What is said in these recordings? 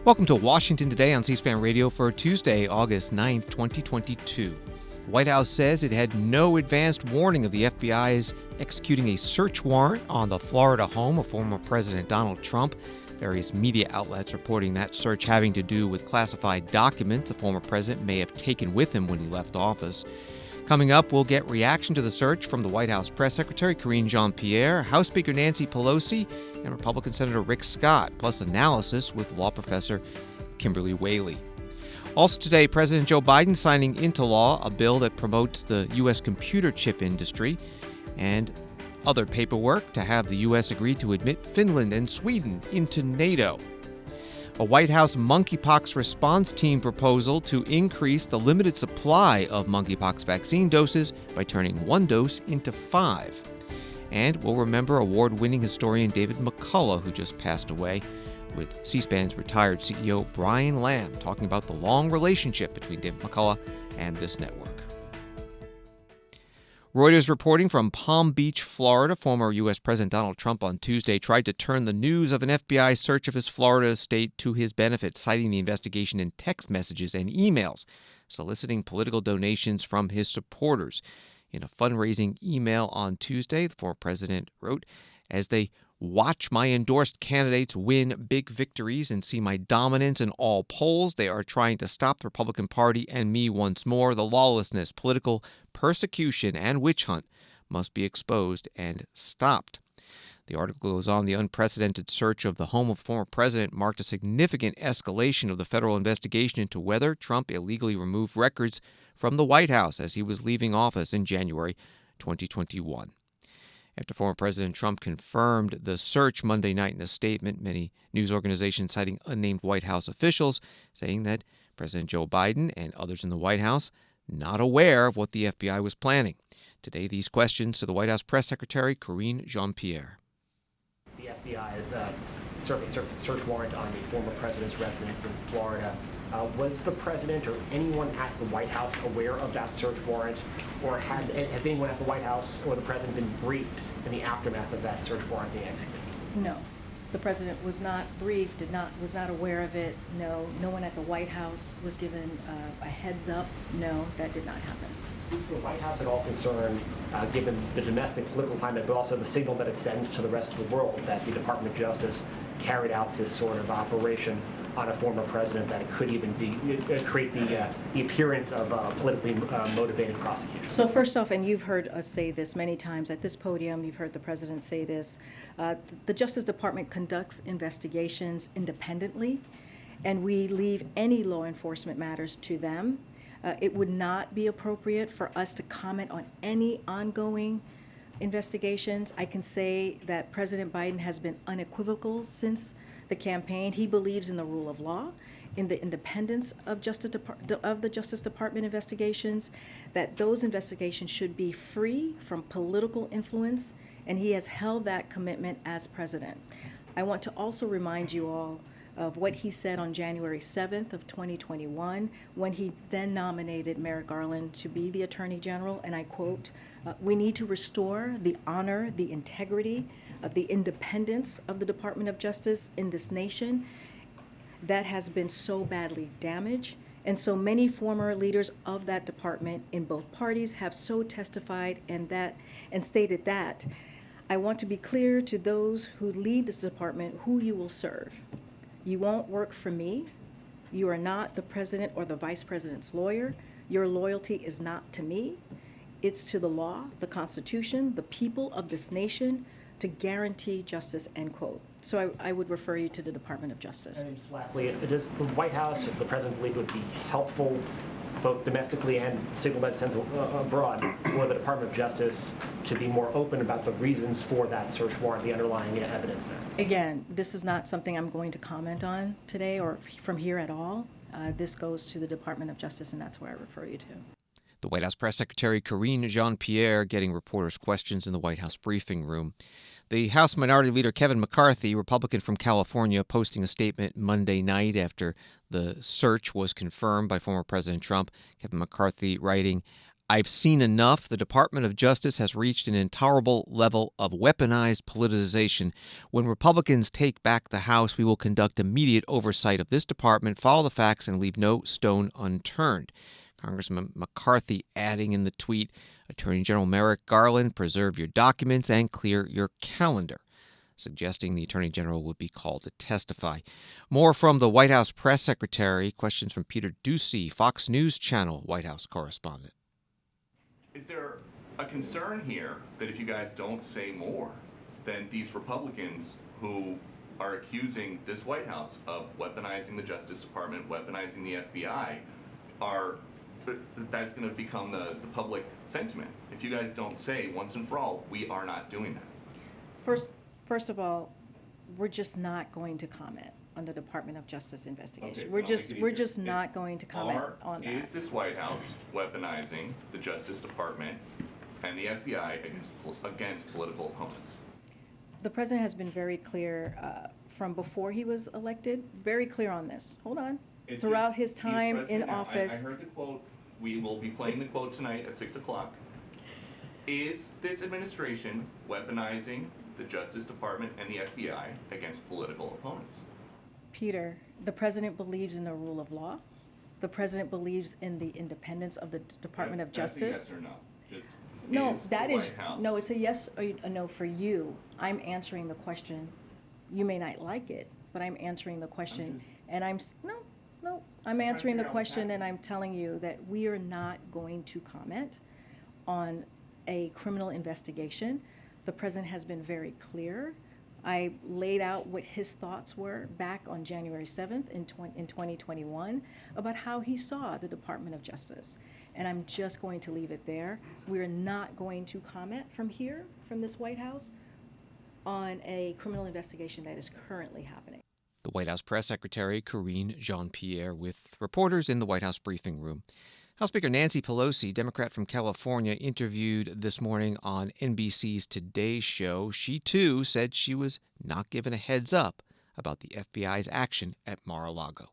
Welcome to Washington Today on C-SPAN Radio for Tuesday, August 9th, 2022. The White House says it had no advanced warning of the FBI's executing a search warrant on the Florida home of former President Donald Trump. Various media outlets reporting that search having to do with classified documents the former president may have taken with him when he left office. Coming up, we'll get reaction to the search from the White House Press Secretary Karine Jean-Pierre, House Speaker Nancy Pelosi, and Republican Senator Rick Scott, plus analysis with law professor Kimberly Whaley. Also today, President Joe Biden signing into law a bill that promotes the U.S. computer chip industry and other paperwork to have the U.S. agree to admit Finland and Sweden into NATO. A White House monkeypox response team proposal to increase the limited supply of monkeypox vaccine doses by turning one dose into 5. And we'll remember award-winning historian David McCullough, who just passed away, with C-SPAN's retired CEO Brian Lamb talking about the long relationship between David McCullough and this network. Reuters reporting from Palm Beach, Florida, former U.S. President Donald Trump on Tuesday tried to turn the news of an FBI search of his Florida estate to his benefit, citing the investigation in text messages and emails, soliciting political donations from his supporters. In a fundraising email on Tuesday, the former president wrote, "As they watch my endorsed candidates win big victories and see my dominance in all polls, they are trying to stop the Republican Party and me once more. The lawlessness, political persecution, and witch hunt must be exposed and stopped." The article goes on, the unprecedented search of the home of former president marked a significant escalation of the federal investigation into whether Trump illegally removed records from the White House as he was leaving office in January 2021. After former President Trump confirmed the search Monday night in a statement, many news organizations citing unnamed White House officials saying that President Joe Biden and others in the White House not aware of what the FBI was planning. Today, these questions to the White House Press Secretary Karine Jean-Pierre. The FBI is serving a search warrant on the former president's residence in Florida. Was the president or anyone at the White House aware of that search warrant, or has anyone at the White House or the president been briefed in the aftermath of that search warrant being executed? No. The president was not briefed, was not aware of it. No one at the White House was given a heads up. No, that did not happen. Is the White House at all concerned, given the domestic political climate, but also the signal that it sends to the rest of the world that the Department of Justice carried out this sort of operation on a former president, that it could even create the appearance of politically motivated prosecution? So first off, and you've heard us say this many times at this podium, you've heard the president say this, the Justice Department conducts investigations independently, and we leave any law enforcement matters to them. It would not be appropriate for us to comment on any ongoing investigations. I can say that President Biden has been unequivocal since the campaign. He believes in the rule of law, in the independence of the Justice Department investigations, that those investigations should be free from political influence, and he has held that commitment as president. I want to also remind you all of what he said on January 7th of 2021, when he then nominated Merrick Garland to be the Attorney General, and I quote, "We need to restore the honor, the integrity, the independence of the Department of Justice in this nation that has been so badly damaged." And so many former leaders of that department in both parties have so testified and stated that. I want to be clear to those who lead this department who you will serve. You won't work for me. You are not the president or the vice president's lawyer. Your loyalty is not to me. It's to the law, the Constitution, the people of this nation, to guarantee justice, end quote. So I would refer you to the Department of Justice. And just lastly, does the White House, if the president believed it would be helpful, both domestically and signal that sends abroad, for the Department of Justice to be more open about the reasons for that search warrant, the underlying evidence there? Again, this is not something I'm going to comment on today or from here at all. This goes to the Department of Justice, and that's where I refer you to. The White House Press Secretary Karine Jean-Pierre getting reporters' questions in the White House briefing room. The House Minority Leader Kevin McCarthy, Republican from California, posting a statement Monday night after the search was confirmed by former President Trump. Kevin McCarthy writing, I've seen enough. The Department of Justice has reached an intolerable level of weaponized politicization. When Republicans take back the House, we will conduct immediate oversight of this department, follow the facts, and leave no stone unturned. Congressman McCarthy adding in the tweet, Attorney General Merrick Garland, preserve your documents and clear your calendar, suggesting the Attorney General would be called to testify. More from the White House press secretary. Questions from Peter Doocy, Fox News Channel White House correspondent. Is there a concern here that if you guys don't say more, then these Republicans who are accusing this White House of weaponizing the Justice Department, weaponizing the FBI, that's going to become the public sentiment? If you guys don't say once and for all, we are not doing that. First of all, we're just not going to comment on the Department of Justice investigation. Okay, we're just not going to comment on that. Is this White House weaponizing the Justice Department and the FBI against political opponents? The president has been very clear from before he was elected, very clear on this. Hold on. Throughout his time in office. I heard the quote. We will be playing the quote tonight at 6 o'clock. Is this administration weaponizing the Justice Department and the FBI against political opponents? Peter, the president believes in the rule of law. The president believes in the independence of the Department of Justice. That's a yes or no? Just no, that is, White House. no, it's a yes or a no for you. I'm answering the question. You may not like it, but I'm answering the question. I'm answering the question, and I'm telling you that we are not going to comment on a criminal investigation. The president has been very clear. I laid out what his thoughts were back on January 7th in 2021 about how he saw the Department of Justice. And I'm just going to leave it there. We're not going to comment from here, from this White House, on a criminal investigation that is currently happening. The White House press secretary, Karine Jean-Pierre, with reporters in the White House briefing room. House Speaker Nancy Pelosi, Democrat from California, interviewed this morning on NBC's Today Show. She, too, said she was not given a heads up about the FBI's action at Mar-a-Lago.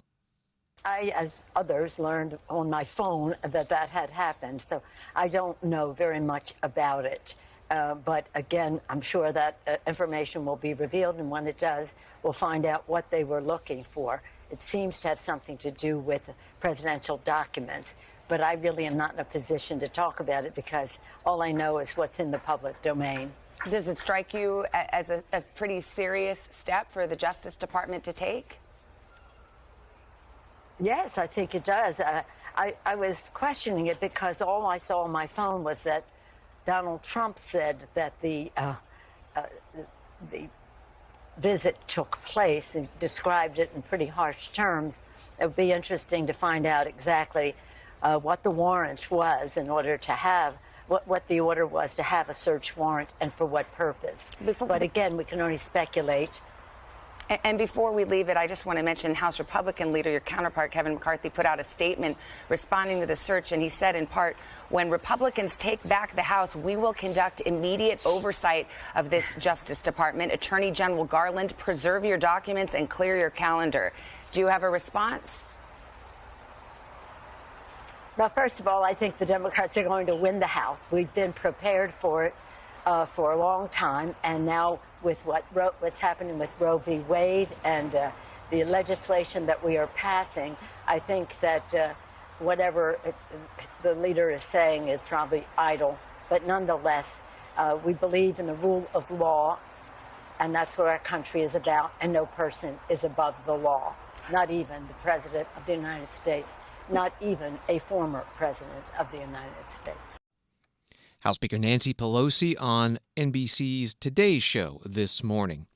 I, as others, learned on my phone that had happened, so I don't know very much about it. But again, I'm sure that information will be revealed, and when it does, we'll find out what they were looking for. It seems to have something to do with presidential documents, but I really am not in a position to talk about it because all I know is what's in the public domain. Does it strike you as a pretty serious step for the Justice Department to take? Yes, I think it does. I was questioning it because all I saw on my phone was that Donald Trump said that the visit took place and described it in pretty harsh terms. It would be interesting to find out exactly what the warrant was in order to have, what the order was to have a search warrant and for what purpose. But again, we can only speculate. And before we leave it, I just want to mention House Republican leader, your counterpart, Kevin McCarthy, put out a statement responding to the search. And he said, in part, when Republicans take back the House, we will conduct immediate oversight of this Justice Department. Attorney General Garland, preserve your documents and clear your calendar. Do you have a response? Well, first of all, I think the Democrats are going to win the House. We've been prepared for it for a long time, and now with what's happening with Roe v. Wade and the legislation that we are passing, I think that whatever the leader is saying is probably idle. But nonetheless, we believe in the rule of law, and that's what our country is about, and no person is above the law, not even the President of the United States, not even a former President of the United States. House Speaker Nancy Pelosi on NBC's Today Show this morning.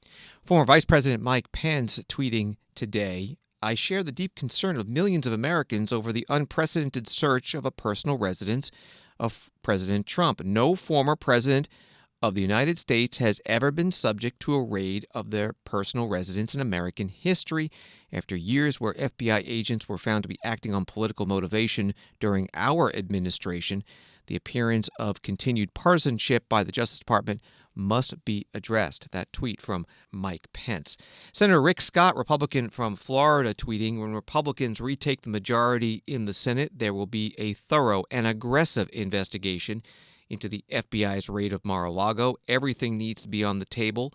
Former Vice President Mike Pence tweeting today, I share the deep concern of millions of Americans over the unprecedented search of a personal residence of President Trump. No former president of the United States has ever been subject to a raid of their personal residence in American history. After years where FBI agents were found to be acting on political motivation during our administration, the appearance of continued partisanship by the Justice Department must be addressed. That tweet from Mike Pence. Senator Rick Scott, Republican from Florida, tweeting, when Republicans retake the majority in the Senate, there will be a thorough and aggressive investigation into the FBI's raid of Mar-a-Lago. Everything needs to be on the table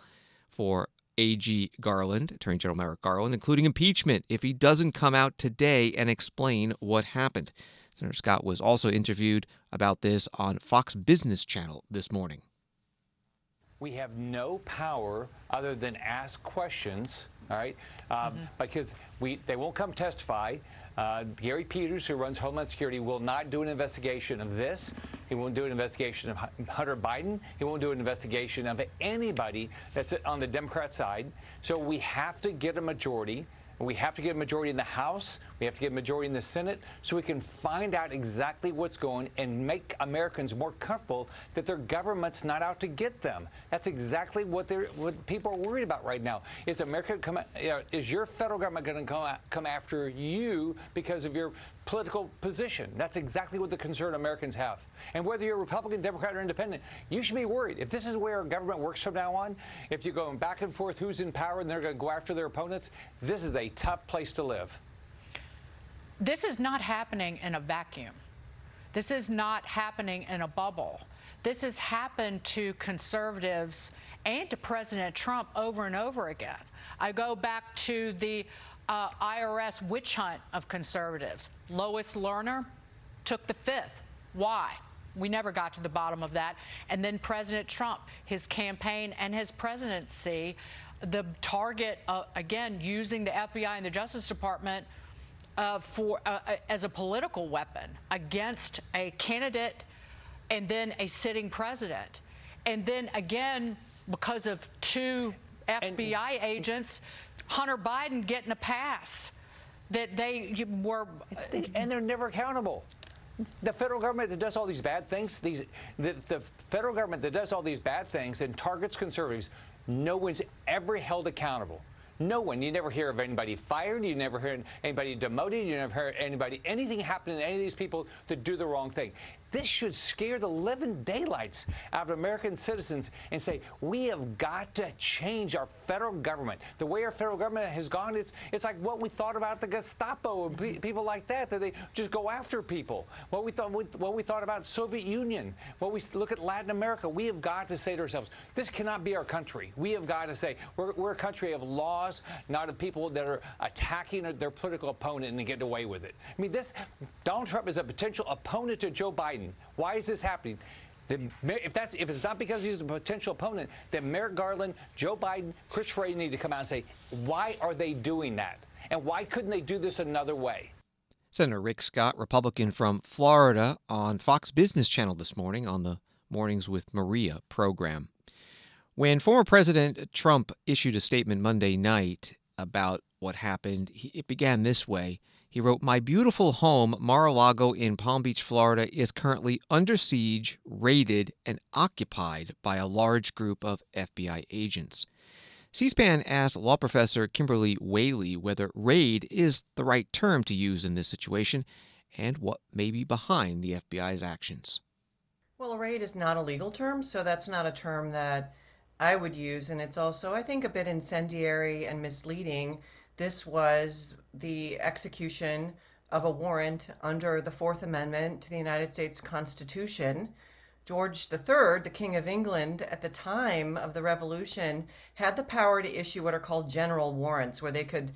for AG Garland, Attorney General Merrick Garland, including impeachment if he doesn't come out today and explain what happened. Senator Scott was also interviewed about this on Fox Business Channel this morning. We have no power other than ask questions, all right? Because they won't come testify. Gary Peters, who runs Homeland Security, will not do an investigation of this. He won't do an investigation of Hunter Biden. He won't do an investigation of anybody that's on the Democrat side. So we have to get a majority. We have to get a majority in the House. We have to get a majority in the Senate so we can find out exactly what's going and make Americans more comfortable that their government's not out to get them. That's exactly what people are worried about right now. Is America is your federal government going to come after you because of your political position? That's exactly what the concern Americans have. And whether you're Republican, Democrat, or Independent, you should be worried. If this is where our government works from now on, if you're going back and forth who's in power and they're going to go after their opponents, this is a tough place to live. This is not happening in a vacuum. This is not happening in a bubble. This has happened to conservatives and to President Trump over and over again. I go back to the IRS witch hunt of conservatives. Lois Lerner took the fifth. Why? We never got to the bottom of that. And then President Trump, his campaign and his presidency, the target, again, using the FBI and the Justice Department as a political weapon against a candidate and then a sitting president. And then again, because of two FBI agents, Hunter Biden getting a pass that they were. And they're never accountable. The federal government that does all these bad things, the federal government that does all these bad things and targets conservatives, no one's ever held accountable. No one. You never hear of anybody fired. You never hear anybody demoted. You never hear anything happening to any of these people that do the wrong thing. This should scare the living daylights out of American citizens and say, we have got to change our federal government. The way our federal government has gone, it's like what we thought about the Gestapo and people like that they just go after people. What we thought about Soviet Union, what we look at Latin America. We have got to say to ourselves, this cannot be our country. We have got to say, we're a country of laws, not of people that are attacking their political opponent and get away with it. I mean, Donald Trump is a potential opponent to Joe Biden. Why is this happening? If it's not because he's a potential opponent, then Merrick Garland, Joe Biden, Chris Wray need to come out and say, why are they doing that? And why couldn't they do this another way? Senator Rick Scott, Republican from Florida, on Fox Business Channel this morning on the Mornings with Maria program. When former President Trump issued a statement Monday night about what happened, it began this way. He wrote, "My beautiful home, Mar-a-Lago in Palm Beach, Florida, is currently under siege, raided, and occupied by a large group of FBI agents." C-SPAN asked law professor Kimberly Whaley whether raid is the right term to use in this situation and what may be behind the FBI's actions. Well, a raid is not a legal term, so that's not a term that I would use, and it's also, I think, a bit incendiary and misleading. This was the execution of a warrant under the Fourth Amendment to the United States Constitution. George III, the King of England, at the time of the Revolution, had the power to issue what are called general warrants, where they could,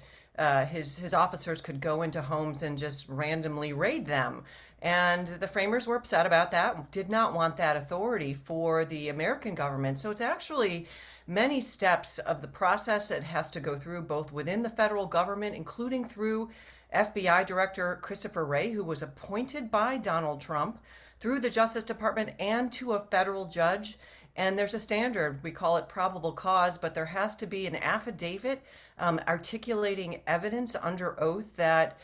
his officers could go into homes and just randomly raid them. And the framers were upset about that, did not want that authority for the American government. So it's actually many steps of the process it has to go through, both within the federal government, including through FBI Director Christopher Wray, who was appointed by Donald Trump, through the Justice Department and to a federal judge. And there's a standard, we call it probable cause, but there has to be an affidavit articulating evidence under oath that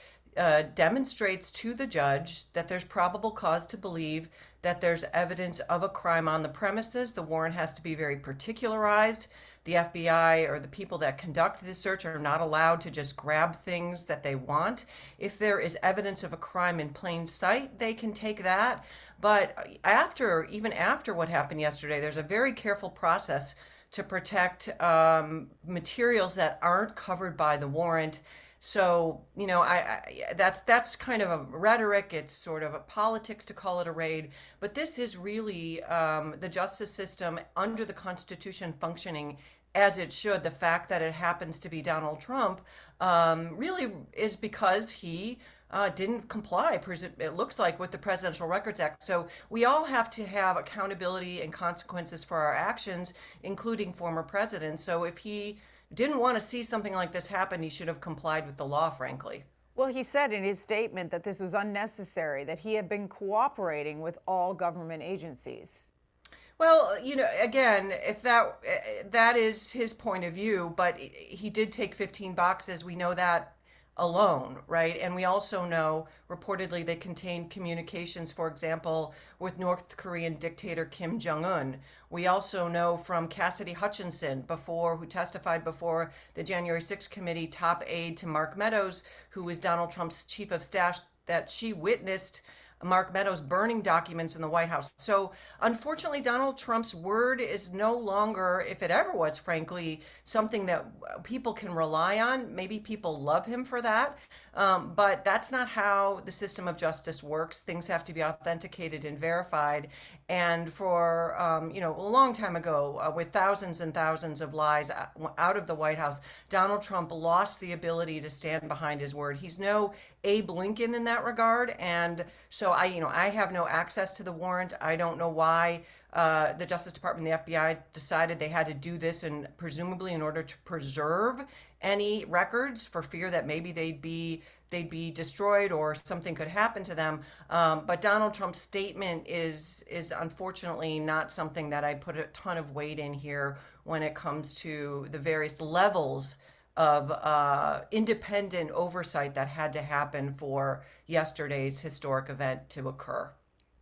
demonstrates to the judge that there's probable cause to believe that there's evidence of a crime on the premises. The warrant has to be very particularized. The FBI or the people that conduct this search are not allowed to just grab things that they want. If there is evidence of a crime in plain sight, they can take that. But even after what happened yesterday, there's a very careful process to protect materials that aren't covered by the warrant. So, that's kind of a rhetoric. It's sort of a politics to call it a raid. But this is really the justice system under the Constitution functioning as it should. The fact that it happens to be Donald Trump really is because he didn't comply, it looks like, with the Presidential Records Act. So we all have to have accountability and consequences for our actions, including former presidents. So if he didn't want to see something like this happen, he should have complied with the law, frankly. Well, he said in his statement that this was unnecessary, that he had been cooperating with all government agencies. Well, again, if that is his point of view, but he did take 15 boxes. We know that alone, right? And we also know reportedly they contained communications, for example, with North Korean dictator Kim Jong-un. We also know from Cassidy Hutchinson, who testified before the January 6th committee, top aide to Mark Meadows, who was Donald Trump's chief of staff, that she witnessed Mark Meadows burning documents in the White House. So unfortunately, Donald Trump's word is no longer, if it ever was, frankly, something that people can rely on. Maybe people love him for that, but that's not how the system of justice works. Things have to be authenticated and verified. And for, a long time ago, with thousands and thousands of lies out of the White House, Donald Trump lost the ability to stand behind his word. He's no Abe Lincoln in that regard. And so I have no access to the warrant. I don't know why the Justice Department and the FBI decided they had to do this, and presumably in order to preserve any records for fear that maybe they'd be destroyed or something could happen to them. But Donald Trump's statement is unfortunately not something that I put a ton of weight in here when it comes to the various levels of independent oversight that had to happen for yesterday's historic event to occur.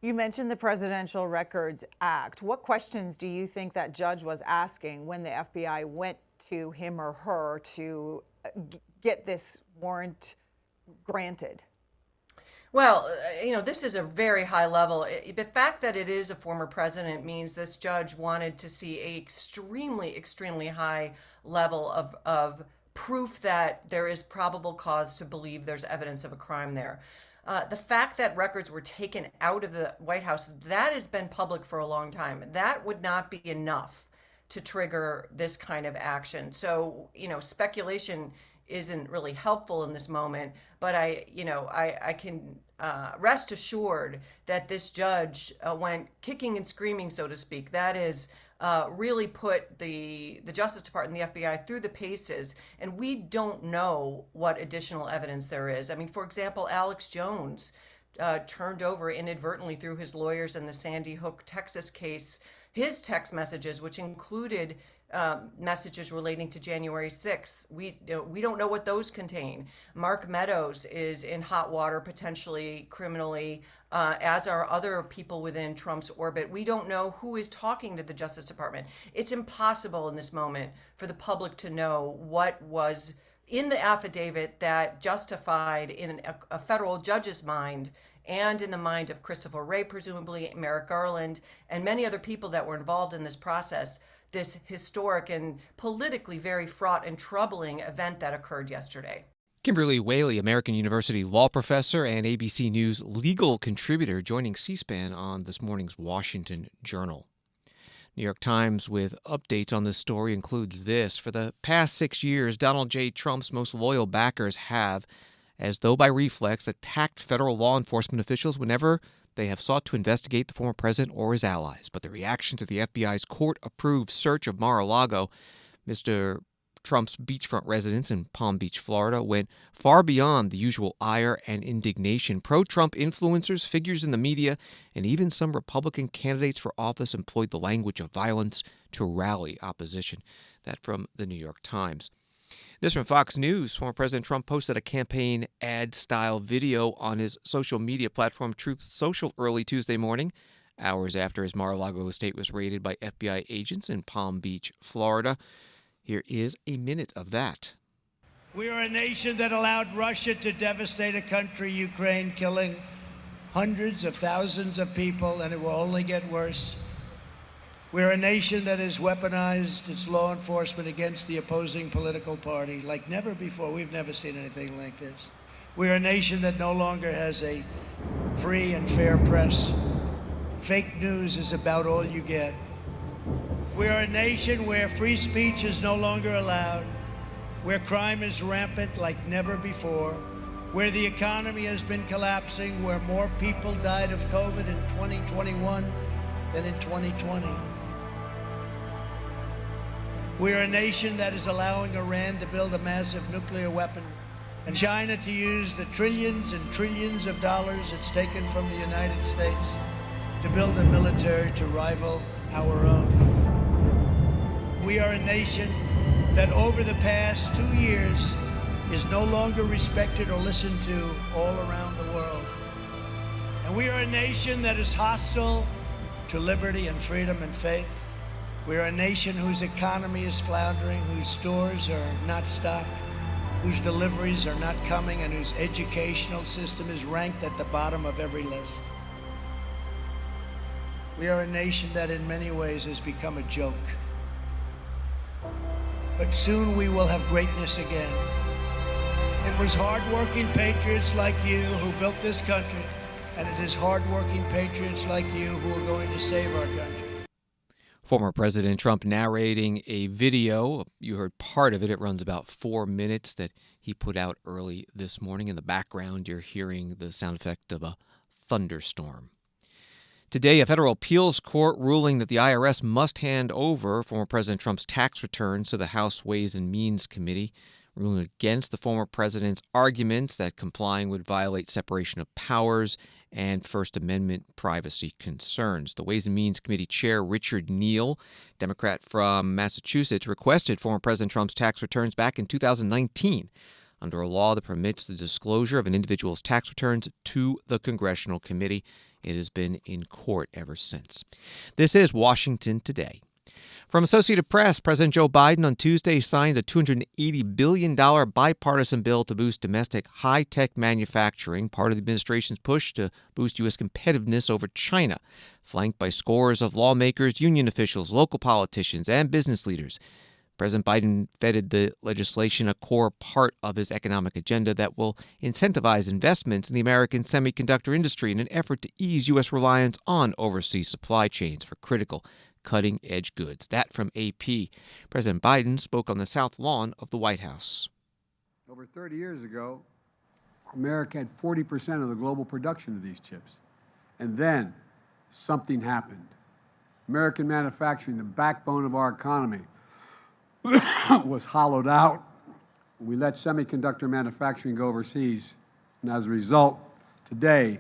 You mentioned the Presidential Records Act. What questions do you think that judge was asking when the FBI went to him or her to get this warrant granted? Well, this is a very high level. The fact that it is a former president means this judge wanted to see a extremely high level of proof that there is probable cause to believe there's evidence of a crime there. The fact that records were taken out of the White House, that has been public for a long time. That would not be enough to trigger this kind of action. So, speculation isn't really helpful in this moment, but I can rest assured that this judge went kicking and screaming, so to speak. That is, really put the Justice Department and the FBI through the paces, and we don't know what additional evidence there is. I mean, for example, Alex Jones turned over inadvertently through his lawyers in the Sandy Hook, Texas case, his text messages, which included messages relating to January 6th. We don't know what those contain. Mark Meadows is in hot water, potentially criminally, as are other people within Trump's orbit. We don't know who is talking to the Justice Department. It's impossible in this moment for the public to know what was in the affidavit that justified in a federal judge's mind and in the mind of Christopher Wray, presumably Merrick Garland, and many other people that were involved in this process, this historic and politically very fraught and troubling event that occurred yesterday. Kimberly Whaley, American University law professor and ABC News legal contributor, joining C-SPAN on this morning's Washington Journal. New York Times with updates on this story includes this. For the past 6 years, Donald J. Trump's most loyal backers have, as though by reflex, attacked federal law enforcement officials whenever they have sought to investigate the former president or his allies. But the reaction to the FBI's court-approved search of Mar-a-Lago, Mr. Trump's beachfront residence in Palm Beach, Florida, went far beyond the usual ire and indignation. Pro-Trump influencers, figures in the media, and even some Republican candidates for office employed the language of violence to rally opposition. That from the New York Times. This from Fox News. Former President Trump posted a campaign ad-style video on his social media platform Truth Social early Tuesday morning, hours after his Mar-a-Lago estate was raided by FBI agents in Palm Beach, Florida. Here is a minute of that. We are a nation that allowed Russia to devastate a country, Ukraine, killing hundreds of thousands of people, and it will only get worse. We're a nation that has weaponized its law enforcement against the opposing political party like never before. We've never seen anything like this. We're a nation that no longer has a free and fair press. Fake news is about all you get. We are a nation where free speech is no longer allowed, where crime is rampant like never before, where the economy has been collapsing, where more people died of COVID in 2021 than in 2020. We are a nation that is allowing Iran to build a massive nuclear weapon and China to use the trillions and trillions of dollars it's taken from the United States to build a military to rival our own. We are a nation that over the past 2 years is no longer respected or listened to all around the world. And we are a nation that is hostile to liberty and freedom and faith. We are a nation whose economy is floundering, whose stores are not stocked, whose deliveries are not coming, and whose educational system is ranked at the bottom of every list. We are a nation that in many ways has become a joke. But soon we will have greatness again. It was hard-working patriots like you who built this country, and it is hard-working patriots like you who are going to save our country. Former President Trump narrating a video. You heard part of it. It runs about 4 minutes that he put out early this morning. In the background, you're hearing the sound effect of a thunderstorm. Today, a federal appeals court ruling that the IRS must hand over former President Trump's tax returns to the House Ways and Means Committee, ruling against the former president's arguments that complying would violate separation of powers and First Amendment privacy concerns. The Ways and Means Committee Chair Richard Neal, Democrat from Massachusetts, requested former President Trump's tax returns back in 2019 under a law that permits the disclosure of an individual's tax returns to the congressional committee. It has been in court ever since. This is Washington Today. From Associated Press, President Joe Biden on Tuesday signed a $280 billion bipartisan bill to boost domestic high-tech manufacturing, part of the administration's push to boost U.S. competitiveness over China, flanked by scores of lawmakers, union officials, local politicians, and business leaders. President Biden feted the legislation a core part of his economic agenda that will incentivize investments in the American semiconductor industry in an effort to ease U.S. reliance on overseas supply chains for critical cutting-edge goods. That from AP. President Biden spoke on the South Lawn of the White House. Over 30 years ago, America had 40% of the global production of these chips. And then something happened. American manufacturing, the backbone of our economy, was hollowed out. We let semiconductor manufacturing go overseas. And as a result, today,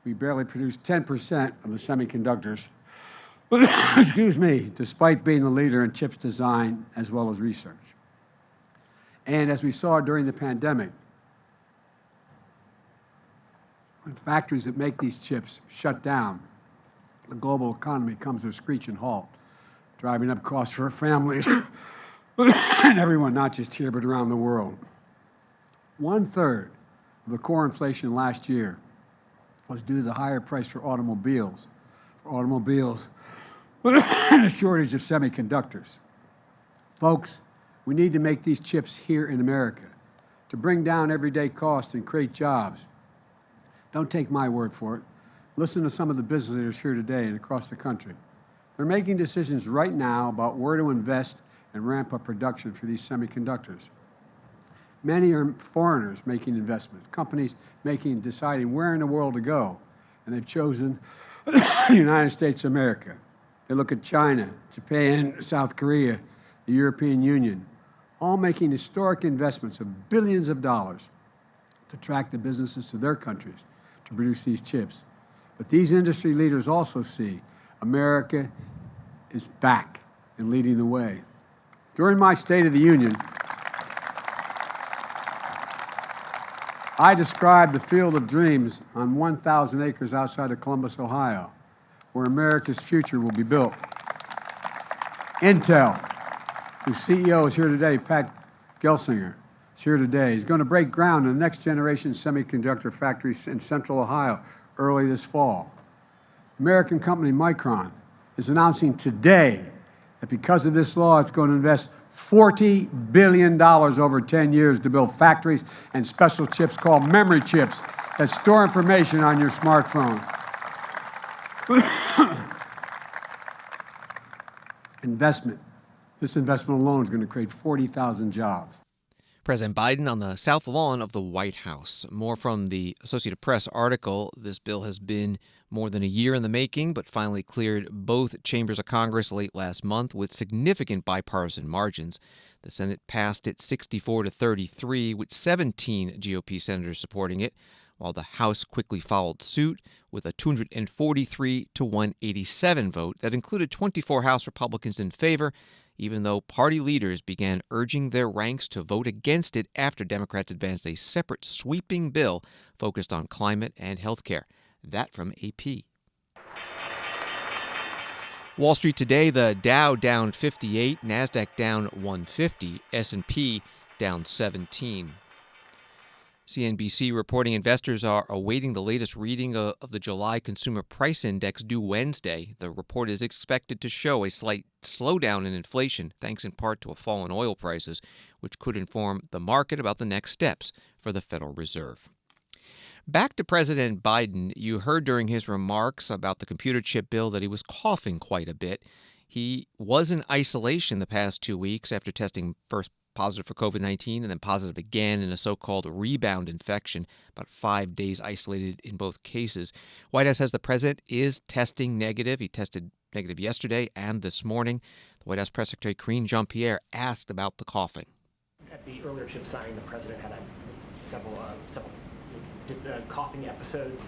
we barely produce 10% of the semiconductors excuse me, despite being the leader in chips design as well as research. And as we saw during the pandemic, when factories that make these chips shut down, the global economy comes to a screeching halt, driving up costs for families and everyone, not just here, but around the world. 1/3 of the core inflation last year was due to the higher price for automobiles. And a shortage of semiconductors. Folks, we need to make these chips here in America to bring down everyday costs and create jobs. Don't take my word for it. Listen to some of the business leaders here today and across the country. They're making decisions right now about where to invest and ramp up production for these semiconductors. Many are foreigners making investments, companies deciding where in the world to go, and they've chosen the United States of America. They look at China, Japan, South Korea, the European Union, all making historic investments of billions of dollars to attract the businesses to their countries to produce these chips. But these industry leaders also see America is back and leading the way. During my State of the Union, I described the Field of Dreams on 1,000 acres outside of Columbus, Ohio, where America's future will be built. Intel, whose CEO is here today, Pat Gelsinger, is here today. He's going to break ground on the next generation semiconductor factory in Central Ohio early this fall. American company Micron is announcing today that because of this law, it's going to invest $40 billion over 10 years to build factories and special chips called memory chips that store information on your smartphone. Investment. This investment alone is going to create 40,000 jobs. President Biden on the South Lawn of the White House. More from the Associated Press article. This bill has been more than a year in the making, but finally cleared both chambers of Congress late last month with significant bipartisan margins. The Senate passed it 64-33, with 17 GOP senators supporting it, while the House quickly followed suit with a 243-187 vote that included 24 House Republicans in favor, even though party leaders began urging their ranks to vote against it after Democrats advanced a separate sweeping bill focused on climate and health care. That from AP. Wall Street today, the Dow down 58, NASDAQ down 150, S&P down 17. CNBC reporting investors are awaiting the latest reading of the July Consumer Price Index due Wednesday. The report is expected to show a slight slowdown in inflation, thanks in part to a fall in oil prices, which could inform the market about the next steps for the Federal Reserve. Back to President Biden, you heard during his remarks about the computer chip bill that he was coughing quite a bit. He was in isolation the past 2 weeks after testing first positive for COVID-19 and then positive again in a so-called rebound infection, about 5 days isolated in both cases. White House says the president is testing negative. He tested negative yesterday and this morning. The White House Press Secretary Karine Jean-Pierre asked about the coughing. At the earlier chip signing, the president had several coughing episodes.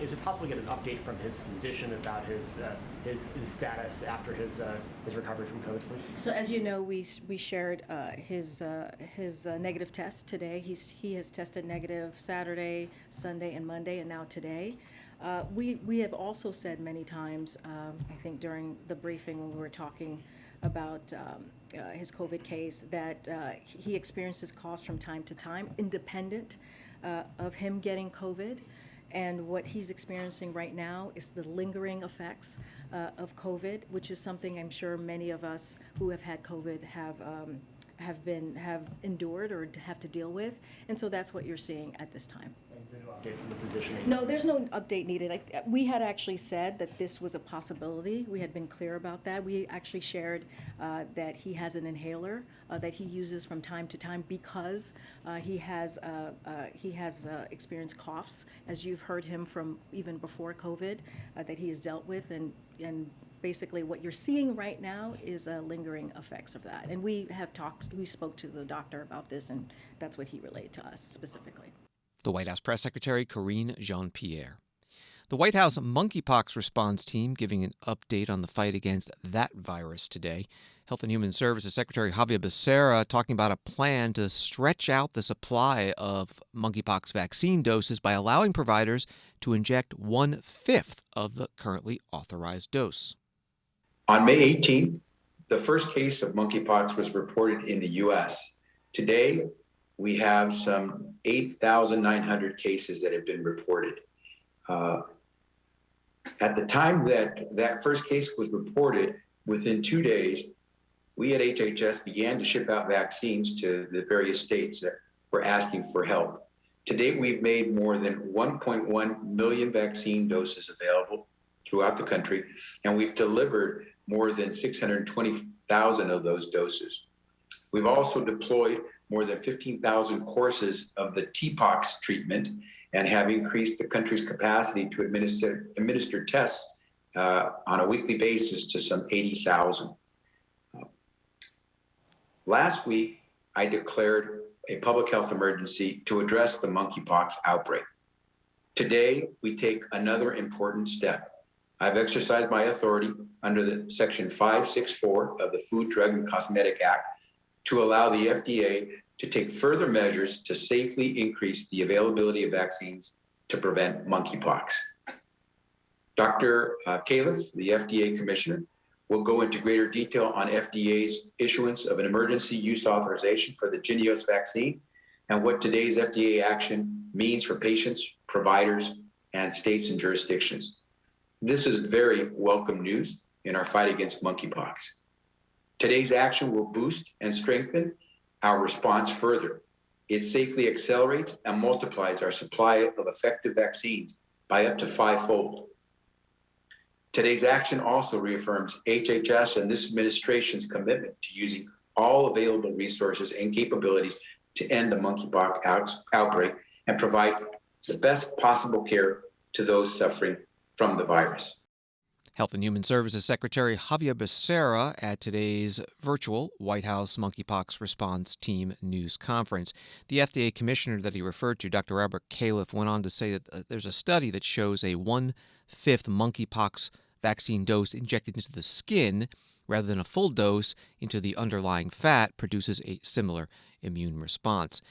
Is it possible to get an update from his physician about his status after his recovery from COVID, please? So as you know, we shared his negative test today. He has tested negative Saturday, Sunday, and Monday, and now today. We have also said many times, I think during the briefing when we were talking about his COVID case, that he experiences coughs from time to time, independent of him getting COVID. And what he's experiencing right now is the lingering effects of COVID, which is something I'm sure many of us who have had COVID have endured or have to deal with. And so that's what you're seeing at this time. Is there no update from the physician? No, there's no update needed. We had actually said that this was a possibility. We had been clear about that. We actually shared that he has an inhaler that he uses from time to time because he has experienced coughs, as you've heard him from even before COVID, that he has dealt with, and basically what you're seeing right now is lingering effects of that. And we spoke to the doctor about this, and that's what he relayed to us specifically. The White House Press Secretary Karine Jean-Pierre. The White House Monkeypox response team giving an update on the fight against that virus today. Health and Human Services Secretary Javier Becerra talking about a plan to stretch out the supply of monkeypox vaccine doses by allowing providers to inject 1/5 of the currently authorized dose. On May 18th, the first case of monkeypox was reported in the U.S. Today, we have some 8,900 cases that have been reported. At the time that first case was reported, within 2 days, we at HHS began to ship out vaccines to the various states that were asking for help. To date, we've made more than 1.1 million vaccine doses available throughout the country, and we've delivered more than 620,000 of those doses. We've also deployed more than 15,000 courses of the TPOX treatment and have increased the country's capacity to administer tests on a weekly basis to some 80,000. Last week, I declared a public health emergency to address the monkeypox outbreak. Today, we take another important step. I've exercised my authority under the Section 564 of the Food, Drug, and Cosmetic Act to allow the FDA to take further measures to safely increase the availability of vaccines to prevent monkeypox. Dr. Califf, the FDA commissioner, We'll go into greater detail on FDA's issuance of an emergency use authorization for the Jynneos vaccine and what today's FDA action means for patients, providers, and states and jurisdictions. This is very welcome news in our fight against monkeypox. Today's action will boost and strengthen our response further. It safely accelerates and multiplies our supply of effective vaccines by up to 5-fold. Today's action also reaffirms HHS and this administration's commitment to using all available resources and capabilities to end the monkeypox outbreak and provide the best possible care to those suffering from the virus. Health and Human Services Secretary Javier Becerra at today's virtual White House Monkeypox Response Team news conference. The FDA commissioner that he referred to, Dr. Robert Califf, went on to say that there's a study that shows a 1/5 monkeypox vaccine dose injected into the skin rather than a full dose into the underlying fat produces a similar immune response.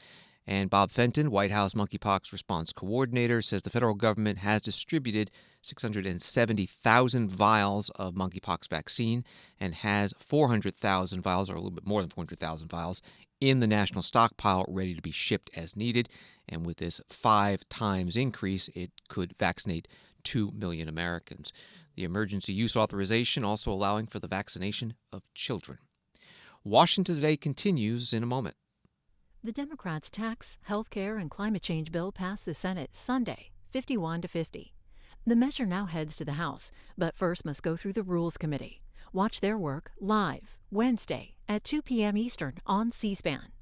And Bob Fenton, White House Monkeypox Response Coordinator, says the federal government has distributed 670,000 vials of monkeypox vaccine and has 400,000 vials, or a little bit more than 400,000 vials, in the national stockpile ready to be shipped as needed. And with this 5 times increase, it could vaccinate 2 million Americans. The emergency use authorization also allowing for the vaccination of children. Washington Today continues in a moment. The Democrats' tax, health care, and climate change bill passed the Senate Sunday, 51-50. The measure now heads to the House, but first must go through the Rules Committee. Watch their work live Wednesday at 2 p.m. Eastern on C-SPAN.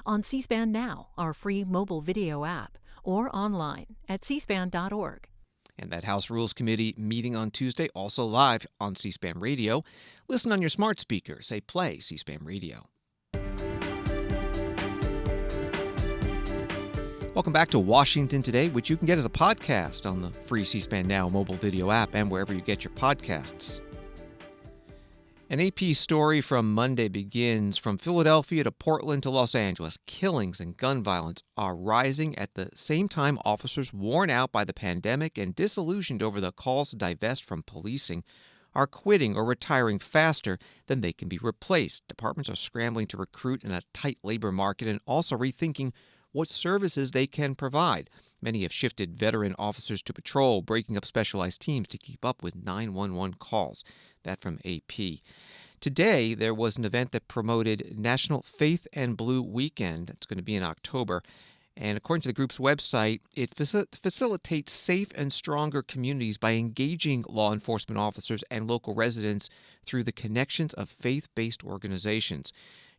On C-SPAN Now, our free mobile video app, or online at cspan.org. And that House Rules Committee meeting on Tuesday, also live on C-SPAN Radio. Listen on your smart speaker. Say play C-SPAN Radio. Welcome back to Washington Today, which you can get as a podcast on the free C-SPAN Now mobile video app and wherever you get your podcasts. An AP story from Monday begins from Philadelphia to Portland to Los Angeles. Killings and gun violence are rising at the same time officers worn out by the pandemic and disillusioned over the calls to divest from policing are quitting or retiring faster than they can be replaced. Departments are scrambling to recruit in a tight labor market and also rethinking what services they can provide. Many have shifted veteran officers to patrol, breaking up specialized teams to keep up with 911 calls. That from AP. Today, there was an event that promoted National Faith and Blue Weekend. It's going to be in October. And according to the group's website, it facilitates safe and stronger communities by engaging law enforcement officers and local residents through the connections of faith-based organizations.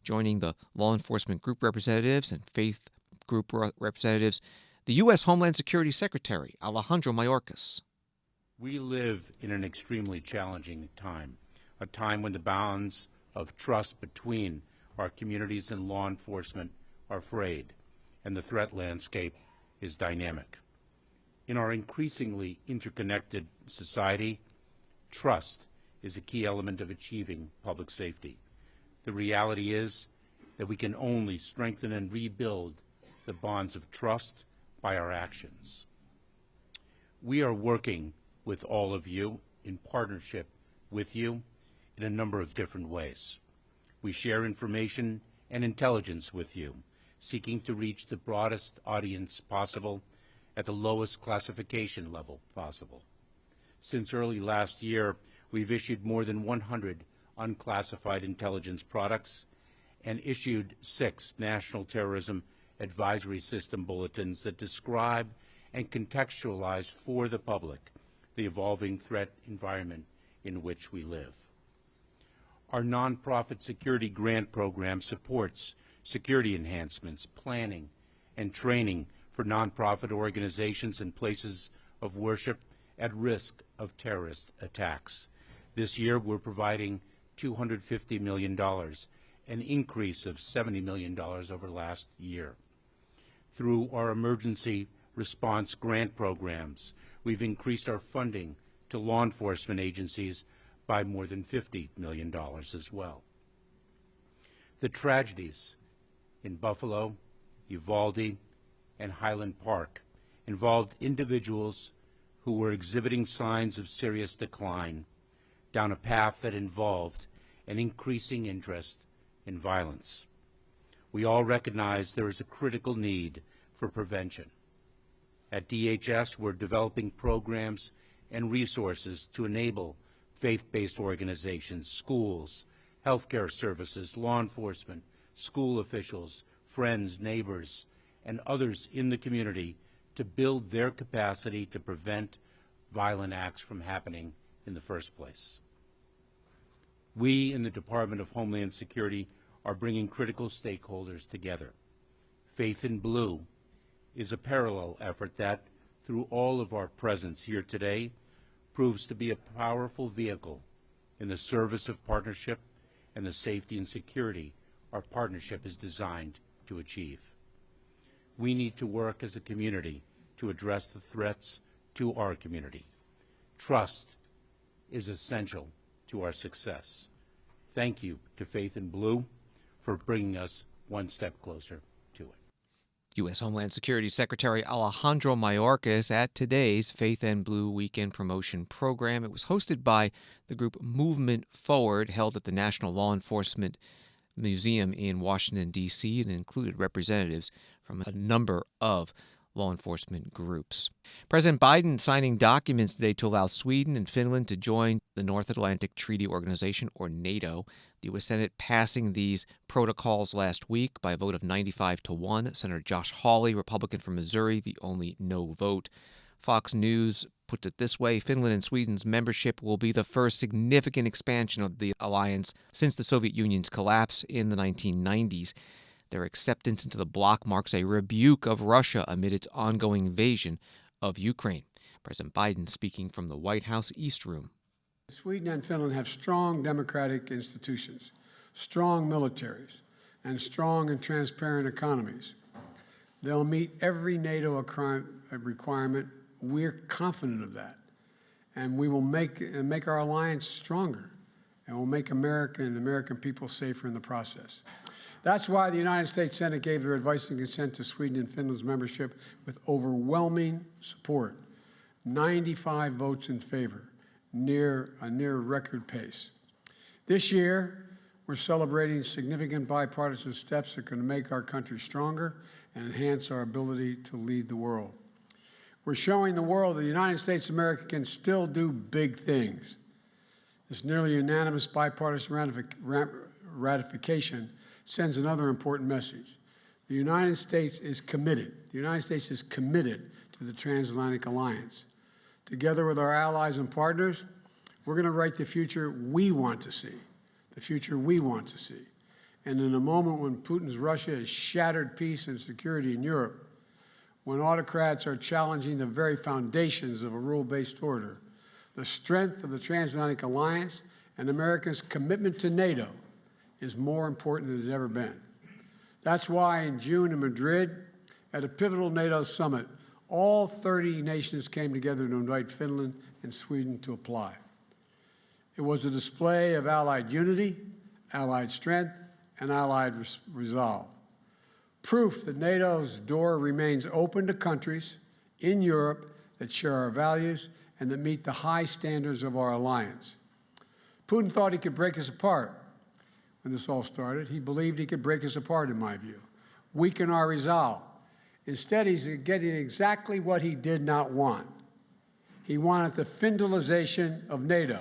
Joining the law enforcement group representatives and faith group representatives, the U.S. Homeland Security Secretary, Alejandro Mayorkas. We live in an extremely challenging time, a time when the bounds of trust between our communities and law enforcement are frayed, and the threat landscape is dynamic. In our increasingly interconnected society, trust is a key element of achieving public safety. The reality is that we can only strengthen and rebuild the bonds of trust by our actions. We are working with all of you, in partnership with you, in a number of different ways. We share information and intelligence with you, seeking to reach the broadest audience possible at the lowest classification level possible. Since early last year, we've issued more than 100 unclassified intelligence products and issued 6 National Terrorism Advisory System bulletins that describe and contextualize for the public the evolving threat environment in which we live. Our nonprofit security grant program supports security enhancements, planning, and training for nonprofit organizations and places of worship at risk of terrorist attacks. This year, we're providing $250 million, an increase of $70 million over last year. Through our emergency response grant programs, we've increased our funding to law enforcement agencies by more than $50 million as well. The tragedies in Buffalo, Uvalde, and Highland Park involved individuals who were exhibiting signs of serious decline, down a path that involved an increasing interest in violence. We all recognize there is a critical need for prevention. At DHS, we're developing programs and resources to enable faith-based organizations, schools, healthcare services, law enforcement, school officials, friends, neighbors, and others in the community to build their capacity to prevent violent acts from happening in the first place. We in the Department of Homeland Security are bringing critical stakeholders together. Faith in Blue is a parallel effort that, through all of our presence here today, proves to be a powerful vehicle in the service of partnership and the safety and security our partnership is designed to achieve. We need to work as a community to address the threats to our community. Trust is essential to our success. Thank you to Faith in Blue for bringing us one step closer to it. U.S. Homeland Security Secretary Alejandro Mayorkas at today's Faith and Blue Weekend Promotion Program. It was hosted by the group Movement Forward, held at the National Law Enforcement Museum in Washington, D.C., and included representatives from a number of law enforcement groups. President Biden signing documents today to allow Sweden and Finland to join the North Atlantic Treaty Organization, or NATO. The U.S. Senate passing these protocols last week by a vote of 95-1. Senator Josh Hawley, Republican from Missouri, the only no vote. Fox News put it this way: Finland and Sweden's membership will be the first significant expansion of the alliance since the Soviet Union's collapse in the 1990s. Their acceptance into the bloc marks a rebuke of Russia amid its ongoing invasion of Ukraine. President Biden speaking from the White House East Room. Sweden and Finland have strong democratic institutions, strong militaries, and strong and transparent economies. They'll meet every NATO requirement. We're confident of that. And we will make our alliance stronger, and we'll make America and the American people safer in the process. That's why the United States Senate gave their advice and consent to Sweden and Finland's membership with overwhelming support, 95 votes in favor, a near record pace. This year, we're celebrating significant bipartisan steps that are going to make our country stronger and enhance our ability to lead the world. We're showing the world that the United States of America can still do big things. This nearly unanimous bipartisan ratification sends another important message. The United States is committed. The United States is committed to the transatlantic alliance. Together with our allies and partners, we're going to write the future we want to see, the future we want to see. And in a moment when Putin's Russia has shattered peace and security in Europe, when autocrats are challenging the very foundations of a rule-based order, the strength of the transatlantic alliance and America's commitment to NATO is more important than it's ever been. That's why in June in Madrid, at a pivotal NATO summit, all 30 nations came together to invite Finland and Sweden to apply. It was a display of allied unity, allied strength, and allied resolve. Proof that NATO's door remains open to countries in Europe that share our values and that meet the high standards of our alliance. Putin thought he could break us apart. When this all started, he believed he could break us apart, in my view, weaken our resolve. Instead, he's getting exactly what he did not want. He wanted the Finlandization of NATO,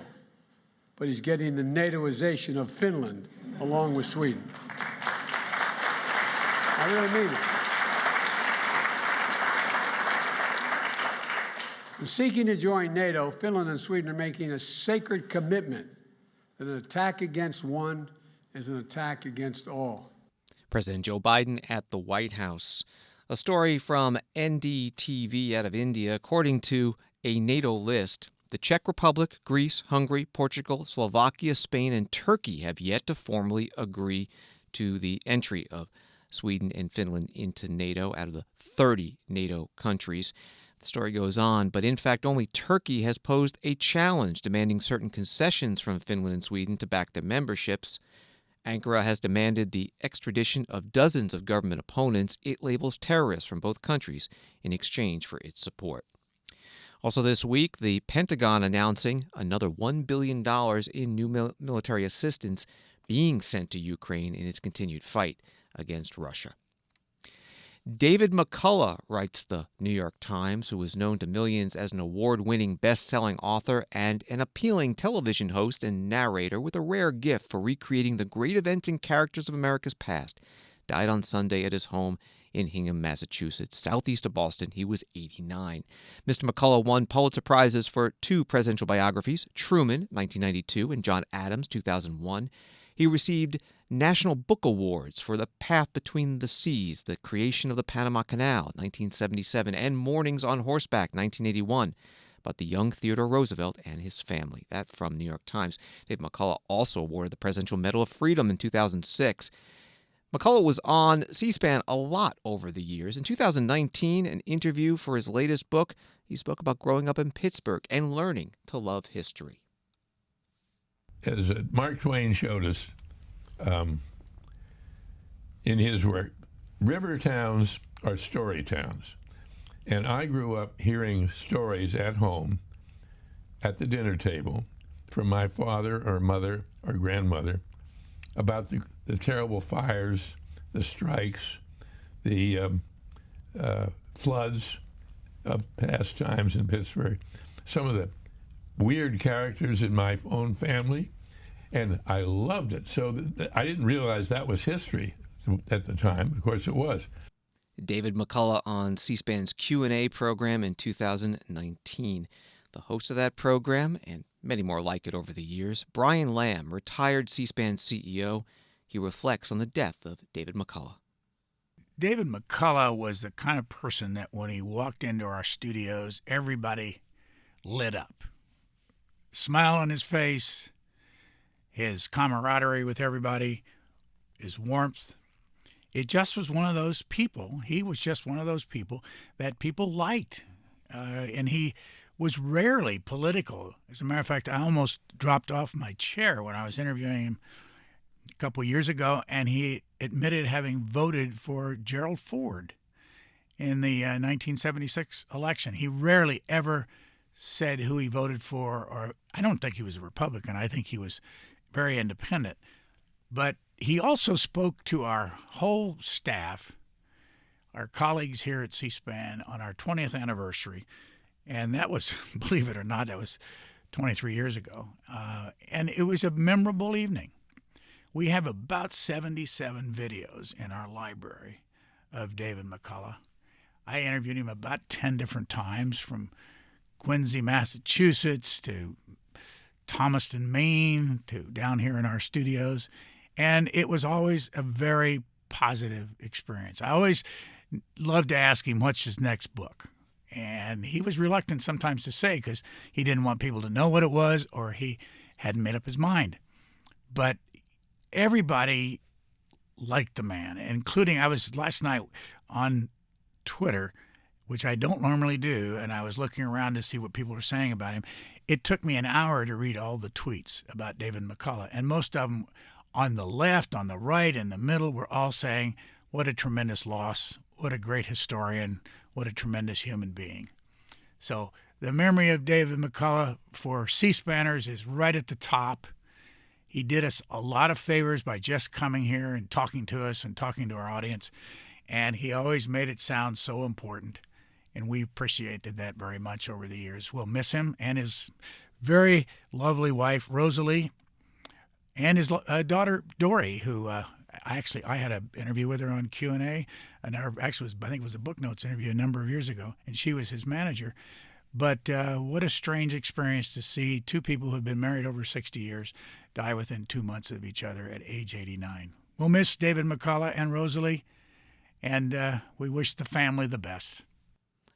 but he's getting the NATOization of Finland along with Sweden. I really mean it. In seeking to join NATO, Finland and Sweden are making a sacred commitment that an attack against one is an attack against all. President Joe Biden at the White House. A story from NDTV out of India. According to a NATO list, the Czech Republic, Greece, Hungary, Portugal, Slovakia, Spain, and Turkey have yet to formally agree to the entry of Sweden and Finland into NATO out of the 30 NATO countries. The story goes on, but in fact only Turkey has posed a challenge, demanding certain concessions from Finland and Sweden to back their memberships. Ankara has demanded the extradition of dozens of government opponents it labels terrorists from both countries in exchange for its support. Also this week, the Pentagon announcing another $1 billion in new military assistance being sent to Ukraine in its continued fight against Russia. David McCullough, writes the New York Times, who is known to millions as an award-winning best-selling author and an appealing television host and narrator with a rare gift for recreating the great events and characters of America's past, died on Sunday at his home in Hingham, Massachusetts, southeast of Boston. He was 89. Mr. McCullough won Pulitzer Prizes for 2 presidential biographies, Truman, 1992, and John Adams, 2001. He received National Book Awards for The Path Between the Seas, The Creation of the Panama Canal, 1977, and Mornings on Horseback, 1981, about the young Theodore Roosevelt and his family. That from New York Times. David McCullough also awarded the Presidential Medal of Freedom in 2006. McCullough was on C-SPAN a lot over the years. In 2019, an interview for his latest book, he spoke about growing up in Pittsburgh and learning to love history. As Mark Twain showed us in his work, river towns are story towns. And I grew up hearing stories at home, at the dinner table, from my father or mother or grandmother about the terrible fires, the strikes, the floods of past times in Pittsburgh, some of the weird characters in my own family, and I loved it. So I didn't realize that was history at the time. Of course it was. David McCullough on C-SPAN's Q&A program in 2019. The host of that program, and many more like it over the years, Brian Lamb, retired C-SPAN CEO. He reflects on the death of David McCullough. David McCullough was the kind of person that when he walked into our studios, everybody lit up. Smile on his face, his camaraderie with everybody, his warmth. It just was one of those people. He was just one of those people that people liked. And he was rarely political. As a matter of fact, I almost dropped off my chair when I was interviewing him a couple years ago, and he admitted having voted for Gerald Ford in the 1976 election. He rarely ever said who he voted for, or I don't think he was a Republican. I think he was very independent. But he also spoke to our whole staff, our colleagues here at C-SPAN, on our 20th anniversary. And that was, believe it or not, that was 23 years ago. And it was a memorable evening. We have about 77 videos in our library of David McCullough. I interviewed him about 10 different times, from Quincy, Massachusetts, to Thomaston, Maine, to down here in our studios. And it was always a very positive experience. I always loved to ask him, what's his next book? And he was reluctant sometimes to say, because he didn't want people to know what it was, or he hadn't made up his mind. But everybody liked the man, including, I was last night on Twitter, which I don't normally do, and I was looking around to see what people were saying about him. It took me an hour to read all the tweets about David McCullough, and most of them on the left, on the right, in the middle were all saying, what a tremendous loss, what a great historian, what a tremendous human being. So the memory of David McCullough for C-SPANers is right at the top. He did us a lot of favors by just coming here and talking to us and talking to our audience, and he always made it sound so important, and we appreciated that very much over the years. We'll miss him and his very lovely wife, Rosalie, and his daughter, Dory, who I had an interview with her on Q&A, and actually I think it was a Book Notes interview a number of years ago, and she was his manager. But what a strange experience to see two people who have been married over 60 years die within 2 months of each other at age 89. We'll miss David McCullough and Rosalie, and we wish the family the best.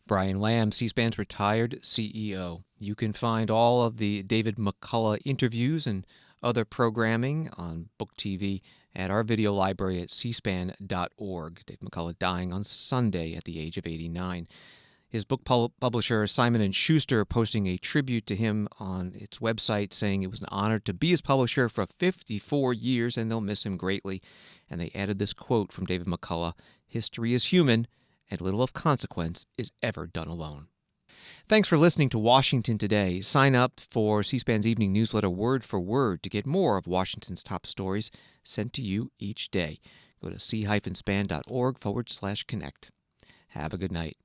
Brian Lamb, C-SPAN's retired CEO. You can find all of the David McCullough interviews and other programming on Book TV at our video library at cspan.org. Dave McCullough dying on Sunday at the age of 89. His book publisher, Simon & Schuster, posting a tribute to him on its website, saying it was an honor to be his publisher for 54 years, and they'll miss him greatly. And they added this quote from David McCullough, "History is human, and little of consequence is ever done alone." Thanks for listening to Washington Today. Sign up for C-SPAN's evening newsletter Word for Word to get more of Washington's top stories sent to you each day. Go to c-span.org/connect. Have a good night.